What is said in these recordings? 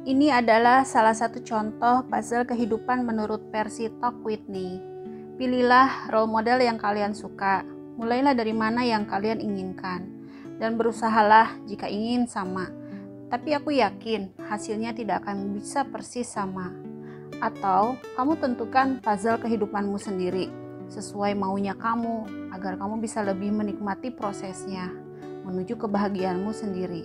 Ini adalah salah satu contoh puzzle kehidupan menurut versi Talk Whitney. Pilihlah role model yang kalian suka, mulailah dari mana yang kalian inginkan, dan berusahalah jika ingin sama. Tapi aku yakin hasilnya tidak akan bisa persis sama. Atau kamu tentukan puzzle kehidupanmu sendiri, sesuai maunya kamu, agar kamu bisa lebih menikmati prosesnya, menuju kebahagiaanmu sendiri.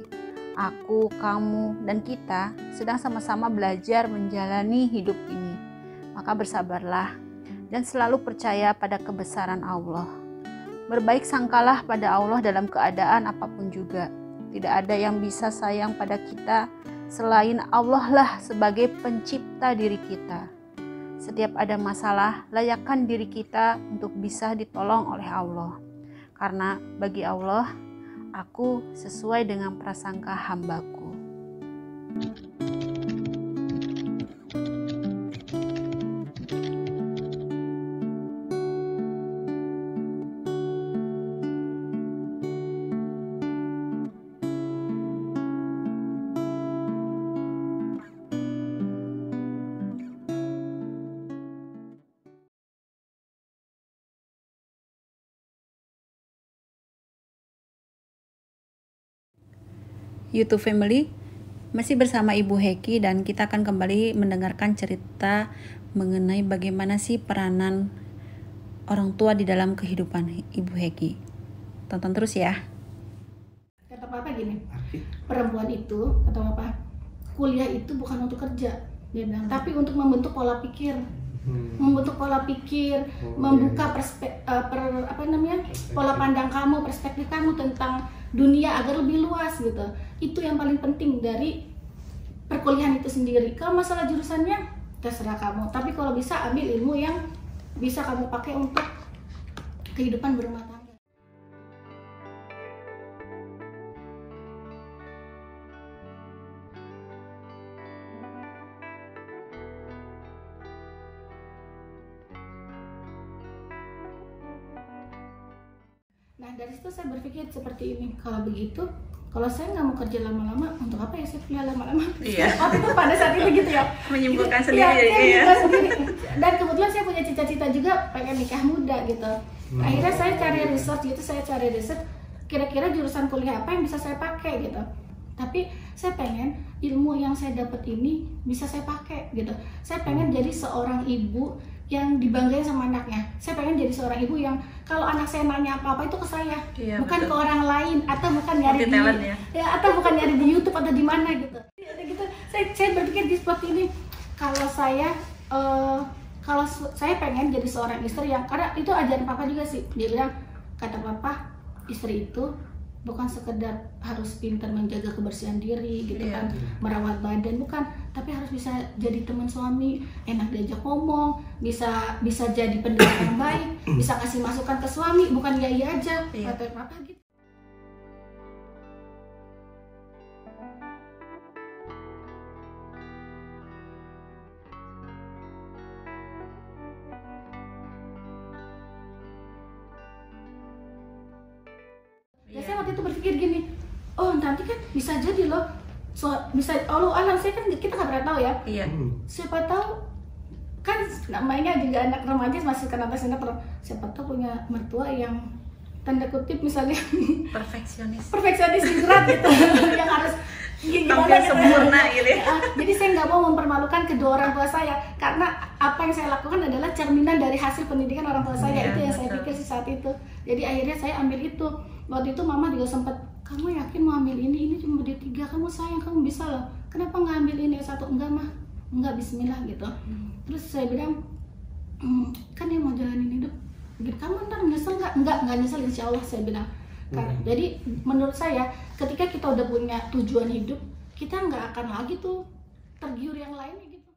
Aku, kamu, dan kita sedang sama-sama belajar menjalani hidup ini. Maka bersabarlah dan selalu percaya pada kebesaran Allah. Berbaik sangkalah pada Allah dalam keadaan apapun juga. Tidak ada yang bisa sayang pada kita selain Allah lah sebagai pencipta diri kita. Setiap ada masalah, layakkan diri kita untuk bisa ditolong oleh Allah. Karena bagi Allah, aku sesuai dengan prasangka hambaku. YouTube Family, masih bersama Ibu Heki dan kita akan kembali mendengarkan cerita mengenai bagaimana sih peranan orang tua di dalam kehidupan Ibu Heki. Tonton terus ya. Kata papa gini, perempuan itu atau apa, kuliah itu bukan untuk kerja, dia bilang, tapi untuk membentuk pola pikir. Membentuk pola pikir, membuka pola pandang kamu, perspektif kamu tentang dunia agar lebih luas gitu. Itu yang paling penting dari perkuliahan itu sendiri. Kalau masalah jurusannya terserah kamu, tapi kalau bisa ambil ilmu yang bisa kamu pakai untuk kehidupan berumah tangga. Nah dari situ saya berpikir seperti ini, kalau begitu, kalau saya nggak mau kerja lama-lama, untuk apa ya saya kuliah lama-lama? Iya. Waktu itu pada saat itu gitu ya. Menyimpulkan Jadi, sendiri ya. sendiri. Dan kebetulan saya punya cita-cita juga pengen nikah muda gitu. Akhirnya saya cari research gitu, kira-kira jurusan kuliah apa yang bisa saya pakai gitu. Tapi saya pengen ilmu yang saya dapat ini bisa saya pakai gitu. Saya pengen jadi seorang ibu yang dibanggain sama anaknya. Saya pengen jadi seorang ibu yang kalau anak saya nanya apa-apa itu ke saya, iya, bukan betul. ke orang lain atau bukan nyari di atau bukan nyari di YouTube atau di mana gitu. Gitu. Saya berpikir seperti ini. Kalau saya pengen jadi seorang istri yang, karena itu ajaran papa juga sih. Dia bilang, kata papa, istri itu bukan sekedar harus pintar menjaga kebersihan diri gitu kan, merawat badan, bukan, tapi harus bisa jadi teman suami, enak diajak ngomong, bisa jadi pendengar yang baik, bisa kasih masukan ke suami, bukan iya aja, kata papa gitu. Saya waktu itu berpikir gini, oh nanti kan bisa jadi loh, bisa Allah alam, saya kan kita nggak pernah tahu ya. Iya. Siapa tahu kan namanya juga anak remaja masih kena atas sinetron. Siapa tahu punya mertua yang tanda kutip misalnya Perfeksionis berat gitu, yang harus tampil sempurna gitu ya. Jadi saya nggak mau mempermalukan kedua orang tua saya, karena apa yang saya lakukan adalah cerminan dari hasil pendidikan orang tua saya. Itu yang saya pikir sih saat itu. Jadi akhirnya saya ambil itu. Waktu itu mama juga sempat, kamu yakin mau ambil ini cuma D3, kamu sayang, kamu bisa loh, kenapa nggak ambil ini S1? Enggak mah, enggak, bismillah gitu. Terus saya bilang, kan dia mau jalanin hidup, kamu ntar nyesel nggak? Nggak nyesel, insya Allah, saya bilang. Jadi menurut saya ketika kita udah punya tujuan hidup, kita nggak akan lagi tuh tergiur yang lainnya gitu.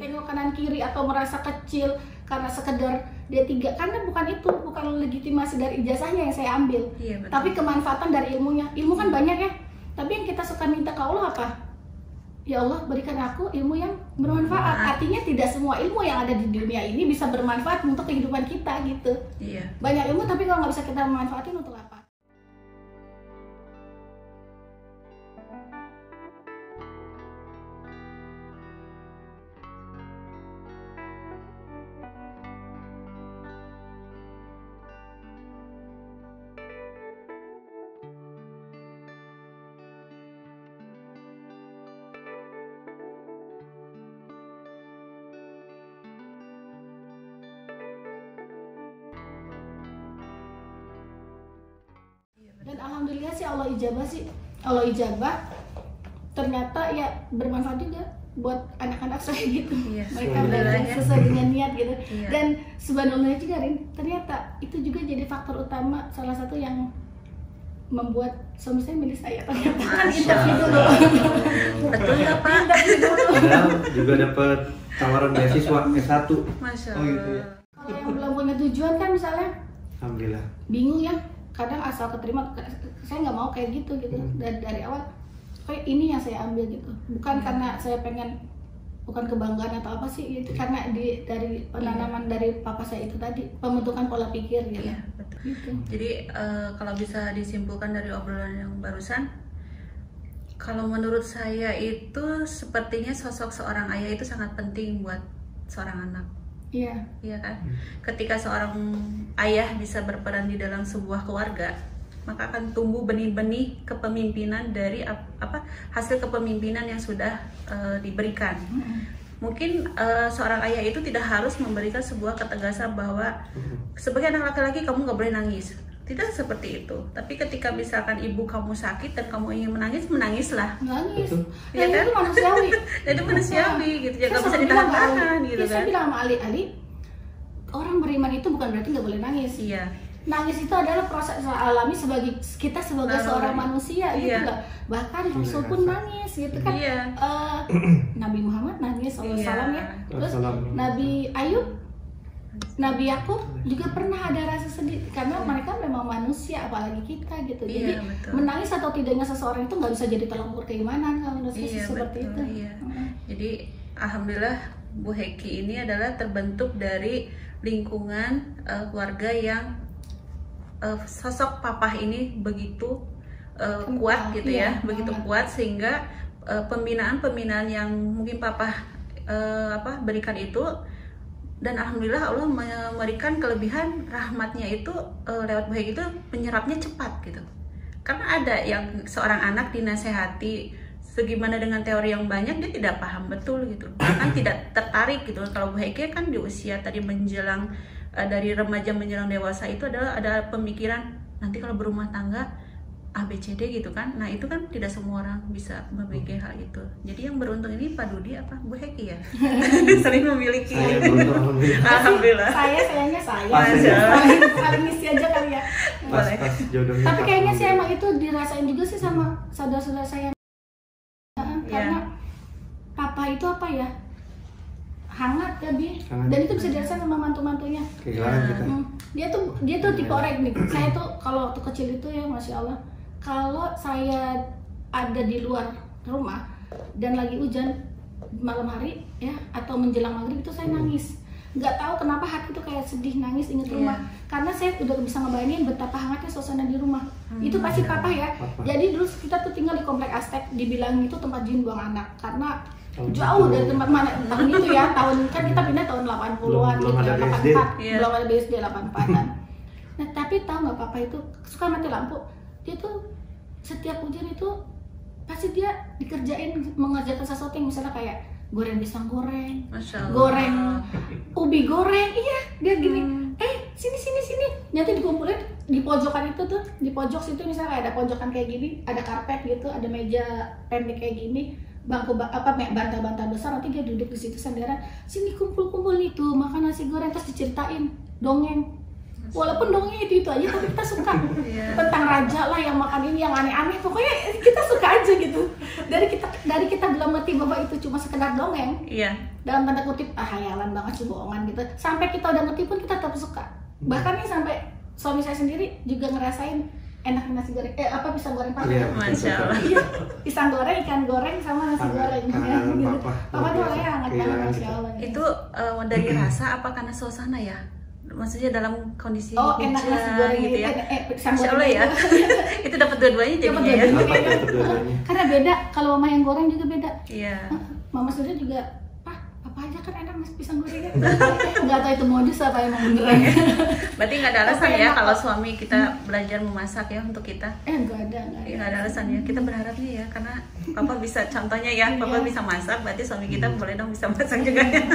Tengok kanan kiri atau merasa kecil karena sekedar D3, karena bukan legitimasi dari ijazahnya yang saya ambil, tapi kemanfaatan dari ilmunya. Ilmu kan banyak ya, tapi yang kita suka minta ke Allah apa? ya Allah berikan aku ilmu yang bermanfaat. Artinya tidak semua ilmu yang ada di dunia ini bisa bermanfaat untuk kehidupan kita gitu. Iya. Banyak ilmu tapi kalau nggak bisa kita manfaatin untuk apa? Dan alhamdulillah sih Allah ijabah ternyata ya bermanfaat juga buat anak-anak saya gitu. Iya, Mereka belajar sesuai dengan niat gitu. Dan subhanallah juga Rin, ternyata itu juga jadi faktor utama salah satu yang membuat suami saya milih saya. Ternyata kan interview dulu. Betul nggak Pak? Interview dulu. Padahal juga dapat tawaran beasiswa S1. Masya Oh gitu ya. Kalau yang belum punya tujuan kan misalnya Alhamdulillah. bingung ya, kadang asal keterima, saya nggak mau kayak gitu dari awal kayak ini yang saya ambil gitu, bukan karena saya pengen, bukan kebanggaan atau apa sih gitu, karena dari penanaman dari papa saya itu tadi, pembentukan pola pikir gitu. Iya, betul. Gitu. Jadi kalau bisa disimpulkan dari obrolan yang barusan, kalau menurut saya itu sepertinya sosok seorang ayah itu sangat penting buat seorang anak. Iya. Iya kan? Ketika seorang ayah bisa berperan di dalam sebuah keluarga, maka akan tumbuh benih-benih kepemimpinan dari hasil kepemimpinan yang sudah diberikan. Mungkin seorang ayah itu tidak harus memberikan sebuah ketegasan bahwa sebagai anak laki-laki kamu nggak boleh nangis. Tidak seperti itu. Tapi ketika misalkan ibu kamu sakit dan kamu ingin menangis, menangislah. Nangis. Ya kan? Itu manusiawi. Jadi manusiawi gitu. Ya nggak bisa Saya bilang ditahan-tahan gitu Saya kan. bilang sama Ali, orang beriman itu bukan berarti nggak boleh nangis. Iya. Nangis itu adalah proses alami sebagai kita sebagai Naluri. seorang manusia gitu Iya. loh. Bahkan Rasul pun nangis gitu kan. Iya. Nabi Muhammad nangis Iya. SAW ya. Terus Wassalam. Nabi Ayub, Nabi Yakub juga pernah ada rasa sedih karena mereka memang manusia, apalagi kita gitu. Jadi Iya, betul. menangis atau tidaknya seseorang itu nggak bisa jadi tolak ukur keimanan kalau menurut saya sih Iya, seperti betul, itu. iya. Jadi alhamdulillah Bu Heki ini adalah terbentuk dari lingkungan keluarga yang sosok papah ini begitu kuat gitu ya, Iya, begitu banget. kuat sehingga pembinaan yang mungkin papah berikan itu, dan alhamdulillah Allah memberikan kelebihan rahmatnya itu lewat Bu Heki itu menyerapnya cepat gitu. Karena ada yang seorang anak dinasehati segimana dengan teori yang banyak dia tidak paham betul gitu, bahkan tidak tertarik gitu. Kalau Bu Heki kan di usia tadi menjelang dari remaja menjelang dewasa itu adalah ada pemikiran nanti kalau berumah tangga ABCD gitu kan. Nah itu kan tidak semua orang bisa memiliki hal itu. Jadi yang beruntung ini Pak Dudi apa Bu Heki ya sering memiliki. Saya beruntung Alhamdulillah. Sayangnya saya. Masya Allah. Saling ngisi aja kali ya. Boleh. pas jodohnya. Tapi pas kayaknya sih alhamdulillah. emang itu dirasain juga sih sama saudara-saudara saya. Karena papa itu apa ya, hangat ya Bi, Hangat. dan itu bisa dirasain sama mantu-mantunya. Kehilangan kita. Dia tuh tipe orang nih. Saya tuh kalau waktu kecil itu ya Masya Allah, kalau saya ada di luar rumah dan lagi hujan malam hari ya atau menjelang maghrib itu saya nangis. Nggak tahu kenapa hati tuh kayak sedih, nangis, inget rumah. Karena saya udah bisa ngebayangin betapa hangatnya suasana di rumah. Itu pasti papa ya. Papa. Jadi dulu kita tuh tinggal di komplek Aztec, dibilang itu tempat jin buang anak karena jauh dari tempat mana tahun itu ya, tahun kan kita pindah tahun 80-an Belum ada gitu, BSD. 84, Iya. belum ada BSD 84-an. Nah, tapi tahu nggak papa itu suka mati lampu. Dia tuh setiap hujan itu pasti dia dikerjain mengerjakan sesuatu yang misalnya kayak goreng pisang goreng, Masya Allah. goreng ubi goreng, iya dia gini, sini, nanti dikumpulin di pojokan itu tuh, di pojok situ misalnya ada pojokan kayak gini, ada karpet gitu, ada meja pendek kayak gini, bangku bantal-bantal besar, nanti dia duduk di situ sendirian, sini kumpul itu makan nasi goreng, terus diceritain dongeng. Walaupun dongeng itu aja, tapi kita suka. Tentang raja lah yang makan ini, yang aneh-aneh, pokoknya kita suka aja gitu. Dari kita belum ngerti bahwa itu cuma sekedar dongeng, Iya. dalam tanda kutip hayalan banget sih, bohongan gitu, sampai kita udah ngerti pun kita tetap suka. Bahkan nih sampai suami saya sendiri juga ngerasain enak nasi goreng, pisang goreng papa. Iya, Masya Allah. Iya, pisang goreng, ikan goreng sama nasi goreng. Gitu. Papa tuh orangnya hangat banget, Masya Allah. Itu dari rasa apa karena suasana ya? Maksudnya dalam kondisi enak nasi goreng gitu ya. Pisang Masya Allah goreng ya. Itu dapat dua-duanya jadinya ya. Dapat dua-duanya. Karena beda, kalau mama yang goreng juga beda. Iya. Mama sendiri juga, apa aja kan enak mas pisang gorengnya. Nggak tahu itu modus apa emang beneran. Berarti nggak ada alasan ya kalau suami kita belajar memasak ya untuk kita. Nggak ada. Nggak ada alasan ya. Kita berharapnya ya karena papa bisa, contohnya ya, papa bisa masak, berarti suami kita boleh dong bisa masak juga ya.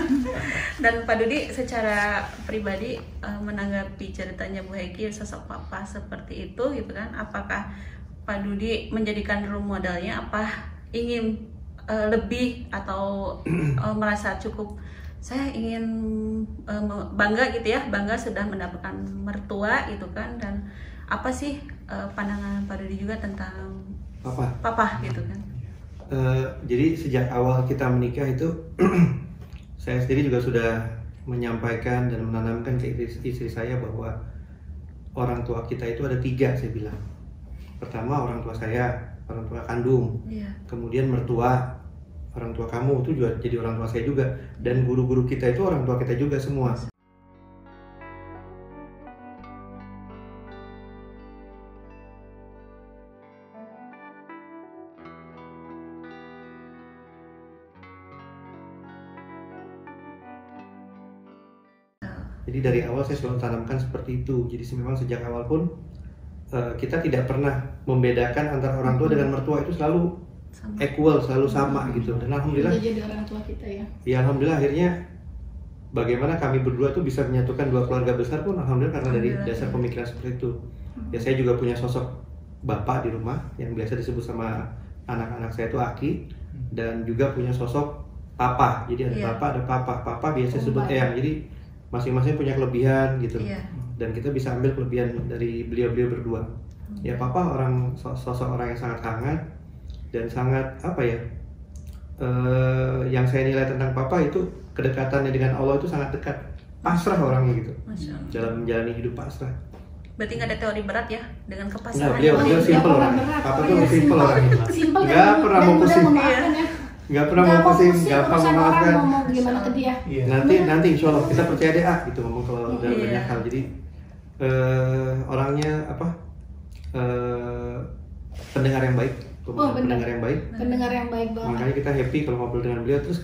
Dan Pak Dudi secara pribadi menanggapi ceritanya Bu Heki, sosok papa seperti itu gitu kan, apakah Pak Dudi menjadikan role modelnya, apa ingin lebih atau merasa cukup, saya ingin bangga gitu ya, bangga sudah mendapatkan mertua gitu kan, dan apa sih pandangan Pak Dudi juga tentang papa gitu kan? Jadi sejak awal kita menikah itu saya sendiri juga sudah menyampaikan dan menanamkan ke istri saya bahwa orang tua kita itu ada 3, saya bilang. Pertama orang tua saya, orang tua kandung, kemudian mertua, orang tua kamu itu juga jadi orang tua saya juga, dan guru-guru kita itu orang tua kita juga semua. Jadi dari awal saya selalu tanamkan seperti itu. Jadi memang sejak awal pun kita tidak pernah membedakan antara orang tua dengan mertua, itu selalu equal, selalu sama gitu. Dan alhamdulillah jadi orang tua kita ya. Ya alhamdulillah akhirnya bagaimana kami berdua tuh bisa menyatukan 2 keluarga besar pun alhamdulillah karena dari dasar pemikiran seperti itu. Ya saya juga punya sosok bapak di rumah yang biasa disebut sama anak-anak saya itu Aki, dan juga punya sosok papa. Jadi ada bapak, ada papa biasa disebut eyang. Jadi masing-masing punya kelebihan gitu. Dan kita bisa ambil kelebihan dari beliau-beliau berdua. Ya papa sosok orang yang sangat hangat dan sangat yang saya nilai tentang papa itu kedekatannya dengan Allah itu sangat dekat, pasrah orangnya gitu dalam menjalani hidup, pasrah. Berarti nggak ada teori berat ya dengan kepasaran? Beliau simple orang. Papa tuh simple orangnya, nggak pernah mau pusing, nggak pernah mau pusing, gampang memaafkan. Gimana ke dia? Nanti insya Allah kita percaya deh gitu ngomong kalau dalam banyak hal. Jadi orangnya pendengar yang baik. Pendengar yang baik banget. Makanya kita happy kalau ngobrol dengan beliau. Terus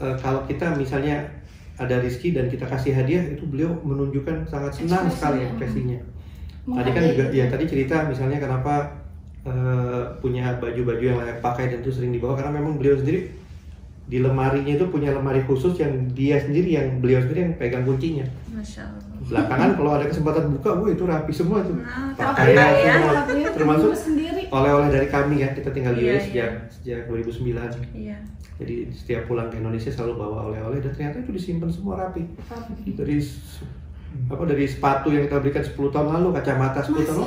kalau kita misalnya ada rezeki dan kita kasih hadiah, itu beliau menunjukkan sangat senang sekali ekspresinya. Tadi kan juga tadi cerita misalnya kenapa punya baju-baju yang layak pakai dan itu sering dibawa, karena memang beliau sendiri di lemarinya itu punya lemari khusus yang beliau sendiri yang pegang kuncinya. Masya Allah. Belakangan kalau ada kesempatan buka, itu rapi semua tuh. Pakaian semua, termasuk oleh-oleh dari kami ya. Kita tinggal di US sejak 2009. Iya. Jadi setiap pulang ke Indonesia selalu bawa oleh-oleh, dan ternyata itu disimpan semua rapi. Dari sepatu yang kita berikan 10 tahun lalu, kacamata 10 tahun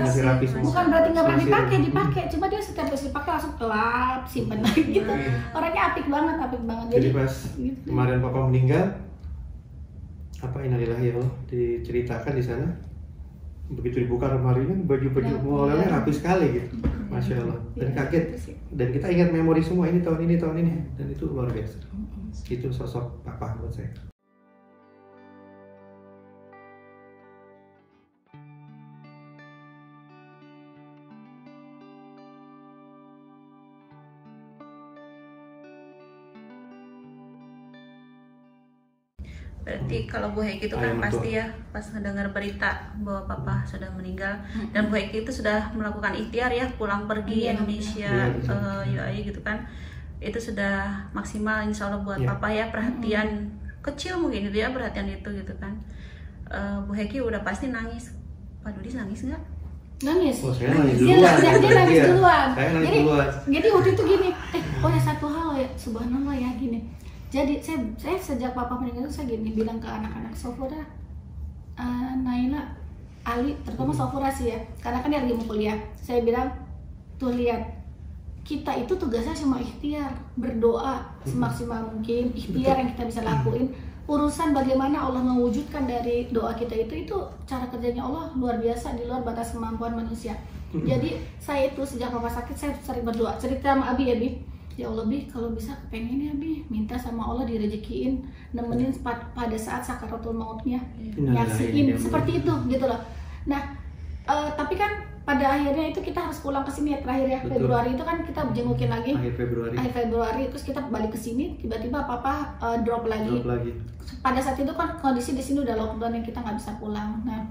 masih rapi semua. Bukan berarti nggak pernah dipakai, cuma dia setiap kali dipakai langsung kelap, simpen lagi gitu. Orangnya apik banget. Jadi pas kemarin papa meninggal, innalillahi ya Allah, diceritakan di sana, begitu dibuka lemarinya, baju-baju oleh-oleh rapi sekali gitu, Masya Allah. Dan kaget, dan kita ingat memori semua, ini tahun ini, dan itu luar biasa. Itu sosok papa buat saya. Berarti kalau Bu Heki itu kan pasti ya pas mendengar berita bahwa papa sudah meninggal, dan Bu Heki itu sudah melakukan ikhtiar ya, pulang pergi Indonesia, UAE gitu kan, itu sudah maksimal insya Allah buat papa ya, perhatian kecil mungkin itu ya, perhatian itu gitu kan. Bu Heki udah pasti nangis. Pak Dudi nangis nggak? Nangis. Saya nangis duluan. Dia nangis duluan. Jadi waktu itu gini, satu hal ya, subhanallah ya gini. Jadi saya sejak papa meninggal itu saya gini bilang ke anak-anak Sofura, Naila, Ali, terutama Sofura sih ya, karena kan dia lagi mau kuliah. Saya bilang, tuh lihat, kita itu tugasnya cuma ikhtiar, berdoa semaksimal mungkin, ikhtiar yang kita bisa lakuin. Urusan bagaimana Allah mewujudkan dari doa kita itu cara kerjanya Allah luar biasa, di luar batas kemampuan manusia. Jadi saya itu sejak papa sakit saya sering berdoa, cerita sama Abi ya Bi, ya Allah Bi kalau bisa pengen ya Bi minta sama Allah direzekiin nemenin pada saat sakaratul mautnya, nyaksiin seperti itu gitu loh. Nah tapi kan pada akhirnya itu kita harus pulang ke sini ya terakhir ya. Betul. Februari itu kan kita jengukin lagi akhir Februari terus kita balik ke sini, tiba-tiba papa drop lagi. Pada saat itu kan kondisi di sini udah lockdown yang kita nggak bisa pulang. Nah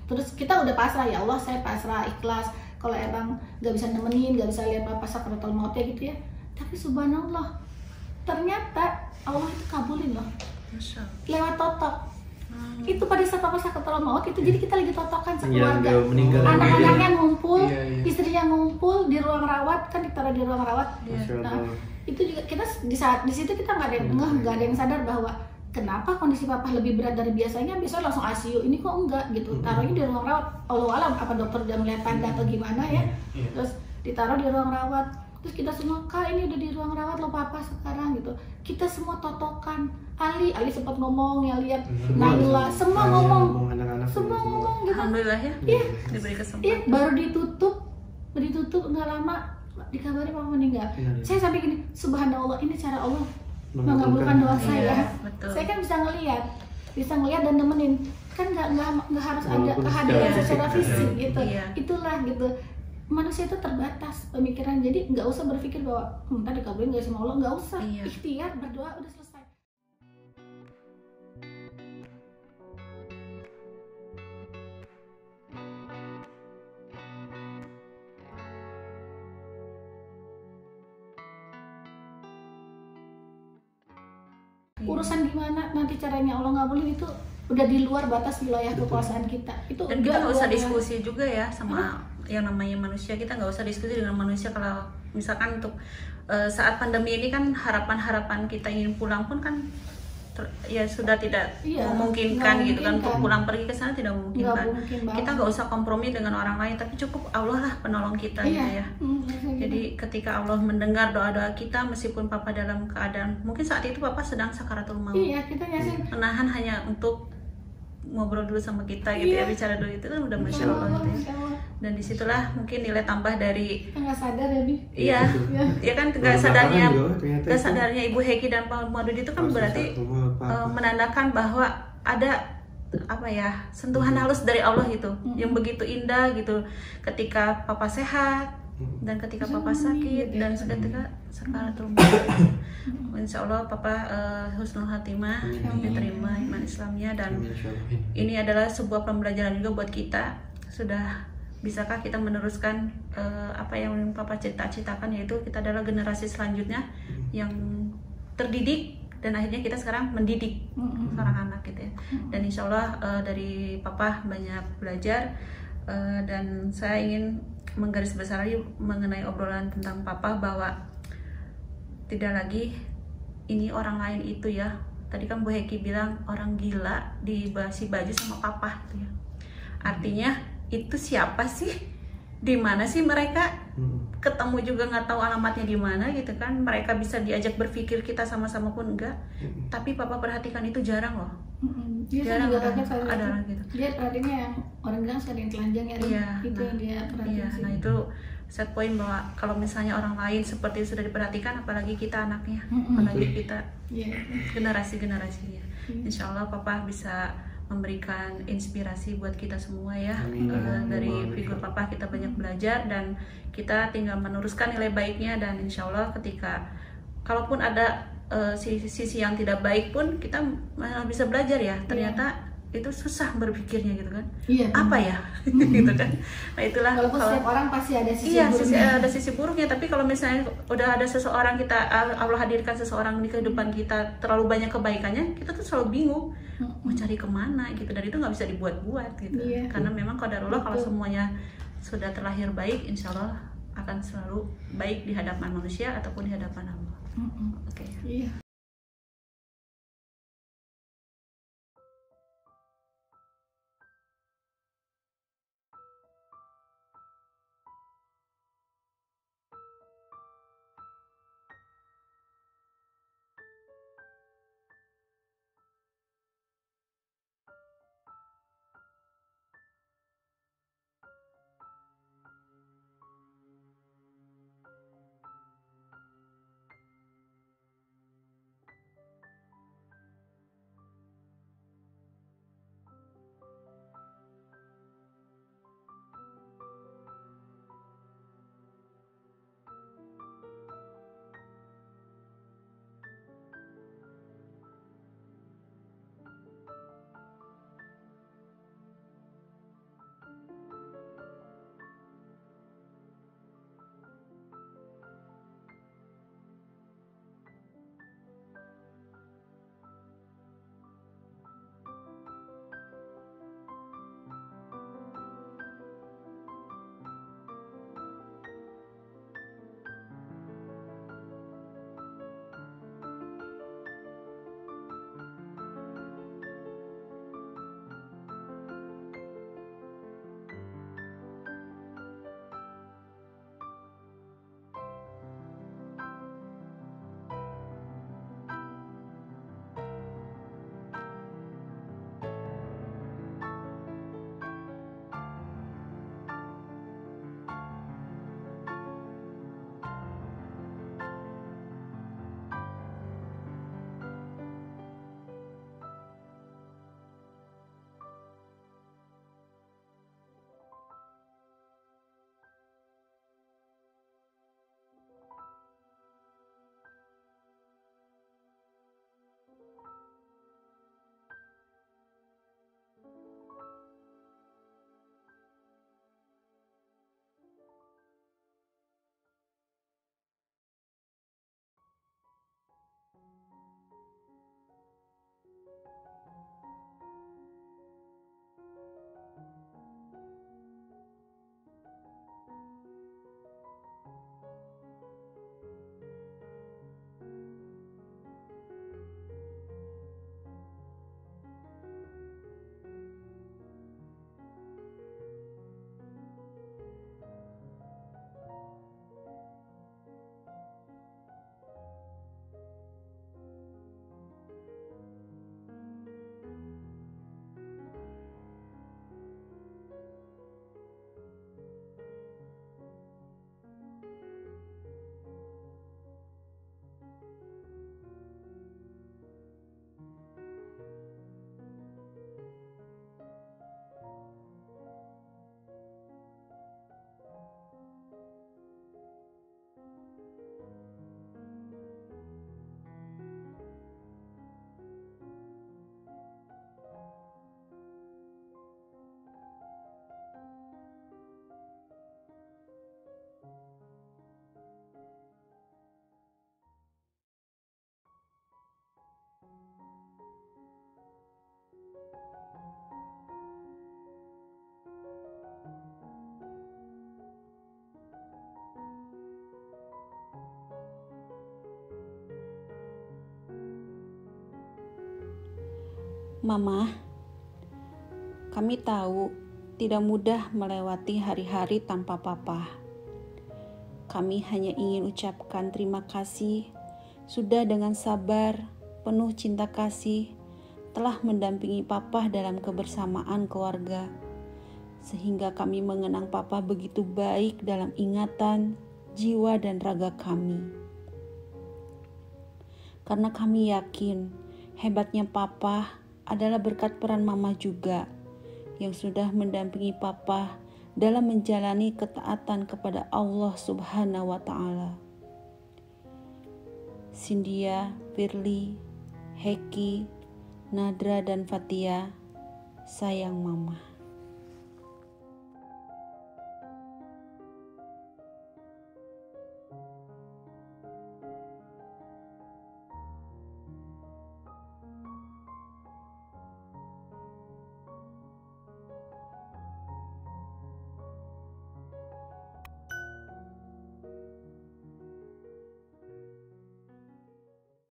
terus kita udah pasrah, ya Allah saya pasrah ikhlas kalau emang nggak bisa nemenin, nggak bisa lihat papa sakaratul mautnya gitu ya. Tapi subhanallah ternyata Allah itu kabulin loh lewat totok. Itu pada saat papa sakaratul maut itu jadi kita lagi totokan sekeluarga, anak-anaknya ngumpul, istrinya ngumpul di ruang rawat, kan ditaruh di ruang rawat. Nah itu juga kita di situ kita nggak ada yang sadar bahwa kenapa kondisi papa lebih berat dari biasanya langsung ICU, ini kok enggak gitu, taruhnya di ruang rawat. Allah alam apa dokter udah melihat tanda atau gimana ya, terus ditaruh di ruang rawat. Terus kita semua, Kak ini udah di ruang rawat loh papa sekarang gitu. Kita semua totokan. Ali sempat ngomong ya, lihat Naila semua ngomong, semua ngomong gitu. Alhamdulillah ya. Iya. Diberi kesempatan. Iya, baru ditutup nggak lama dikabari papa meninggal. Saya sampai gini, subhanallah ini cara Allah mengabulkan doa saya. Betul. Saya kan bisa ngelihat dan nemenin. Kan nggak harus ada kehadiran secara fisik gitu. Itulah gitu. Manusia itu terbatas pemikiran, jadi nggak usah berpikir bahwa ntar dikabulin nggak sama Allah, nggak usah. Ikhtiar berdoa udah selesai. Urusan gimana nanti caranya Allah ngabulin itu udah di luar batas wilayah kekuasaan kita. Itu dan kita nggak usah diskusi juga ya sama yang namanya manusia. Kita nggak usah diskusi dengan manusia. Kalau misalkan untuk saat pandemi ini kan harapan kita ingin pulang pun kan ya sudah tidak memungkinkan gitu kan, untuk pulang pergi ke sana tidak memungkinkan. Kita nggak usah kompromi dengan orang lain, tapi cukup Allah lah penolong kita gitu ya. Jadi ketika Allah mendengar doa-doa kita, meskipun papa dalam keadaan mungkin saat itu papa sedang sakaratul maut, kita menahan hanya untuk ngobrol dulu sama kita gitu ya, bicara dulu, itu kan udah masya Allah gitu ya. Dan disitulah mungkin nilai tambah dari nggak sadar ya Bi. Iya kan, nggak sadarnya Ibu Heki dan Pak Madudi itu kan berarti menandakan bahwa ada apa ya, sentuhan halus dari Allah gitu, yang begitu indah gitu ketika papa sehat dan ketika papa sakit dan ketika sakaratul maut. Insya Allah papa husnul hatimah, diterima iman Islamnya, dan ini adalah sebuah pembelajaran juga buat kita. Sudah bisakah kita meneruskan apa yang papa cita-citakan, yaitu kita adalah generasi selanjutnya yang terdidik, dan akhirnya kita sekarang mendidik seorang anak gitu ya. Dan insya Allah dari papa banyak belajar, dan saya ingin menggarisbawahi mengenai obrolan tentang papa bahwa tidak lagi ini orang lain itu ya. Tadi kan Bu Heki bilang orang gila dibasi baju sama papa gitu ya. Artinya itu siapa sih? Di mana sih mereka? Ketemu juga nggak tahu alamatnya di mana gitu kan. Mereka bisa diajak berpikir, kita sama-sama pun enggak. Tapi papa perhatikan itu jarang loh. Jarang juga ada orang gitu. Dia perhatiannya yang orang bilang suka yang telanjang ya. Itu yang dia perhatikan. Nah itu set point bahwa kalau misalnya orang lain seperti sudah diperhatikan, apalagi kita anaknya, apalagi kita generasi-generasinya. Insya Allah papa bisa memberikan inspirasi buat kita semua ya. Dari figur papa kita banyak belajar, dan kita tinggal meneruskan nilai baiknya. Dan insya Allah ketika kalaupun ada sisi yang tidak baik pun, kita malah bisa belajar ya, ternyata itu susah berpikirnya gitu kan. Apa ya gitu kan. Nah itulah, walaupun setiap orang pasti ada sisi buruknya. Ada sisi buruknya, tapi kalau misalnya udah ada seseorang, kita Allah hadirkan seseorang di kehidupan kita, terlalu banyak kebaikannya, kita tuh selalu bingung mau cari kemana gitu. Dan itu nggak bisa dibuat-buat gitu. Karena memang qadarullah, kalau semuanya sudah terlahir baik, insya Allah akan selalu baik di hadapan manusia ataupun di hadapan Allah. Oke. Mama, kami tahu tidak mudah melewati hari-hari tanpa Papa. Kami hanya ingin ucapkan terima kasih sudah dengan sabar, penuh cinta kasih, telah mendampingi Papa dalam kebersamaan keluarga, sehingga kami mengenang Papa begitu baik dalam ingatan, jiwa dan raga kami. Karena kami yakin hebatnya Papa adalah berkat peran Mama juga, yang sudah mendampingi Papa dalam menjalani ketaatan kepada Allah Subhanahu wa Ta'ala. Cynthia, Firly, Heki, Nadra dan Fatia, sayang Mama.